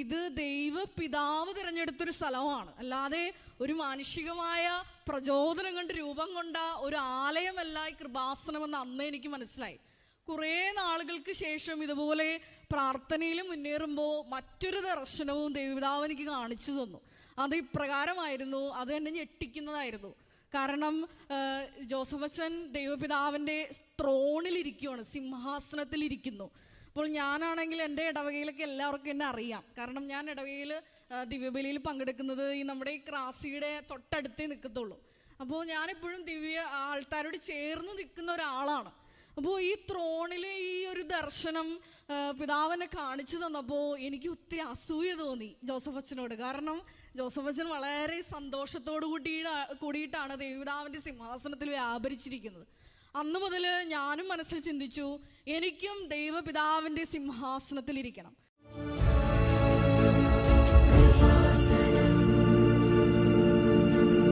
ഇത് ദൈവപിതാവ് തിരഞ്ഞെടുത്തൊരു സ്ഥലമാണ്, അല്ലാതെ ഒരു മാനുഷികമായ പ്രചോദനം കൊണ്ട് രൂപം കൊണ്ട ഒരു ആലയമല്ല ഈ കൃപാസനമെന്ന് അന്ന് എനിക്ക് മനസ്സിലായി. കുറേ നാളുകൾക്ക് ശേഷം ഇതുപോലെ പ്രാർത്ഥനയിൽ മുന്നേറുമ്പോൾ മറ്റൊരു ദർശനവും ദൈവപിതാവ് എനിക്ക് കാണിച്ചു തന്നു. അത് ഇപ്രകാരമായിരുന്നു. അത് എന്നെ ഞെട്ടിക്കുന്നതായിരുന്നു. കാരണം ജോസഫ് അച്ഛൻ ദൈവപിതാവിൻ്റെ ത്രോണിലിരിക്കുകയാണ്, സിംഹാസനത്തിലിരിക്കുന്നു. അപ്പോൾ ഞാനാണെങ്കിൽ എൻ്റെ ഇടവകയിലൊക്കെ എല്ലാവർക്കും എന്നെ അറിയാം. കാരണം ഞാൻ ഇടവകയിൽ ദിവ്യബലിയിൽ പങ്കെടുക്കുന്നത് നമ്മുടെ ഈ ക്രാസിയുടെ തൊട്ടടുത്തേ നിൽക്കത്തുള്ളൂ. അപ്പോൾ ഞാനെപ്പോഴും ആൾക്കാരോട് ചേർന്ന് നിൽക്കുന്ന ഒരാളാണ്. അപ്പോൾ ഈ ത്രോണിലെ ഈ ഒരു ദർശനം പിതാവിനെ കാണിച്ചു തന്നപ്പോൾ എനിക്ക് ഒത്തിരി അസൂയ തോന്നി ജോസഫ് അച്ഛനോട്. കാരണം ജോസഫ് അച്ഛൻ വളരെ സന്തോഷത്തോടു കൂടിയിട്ടാണ് ദൈവപിതാവിൻ്റെ സിംഹാസനത്തിൽ വ്യാപരിച്ചിരിക്കുന്നത്. അന്ന് മുതൽ ഞാനും മനസ്സിൽ ചിന്തിച്ചു, എനിക്കും ദൈവപിതാവിൻ്റെ സിംഹാസനത്തിലിരിക്കണം.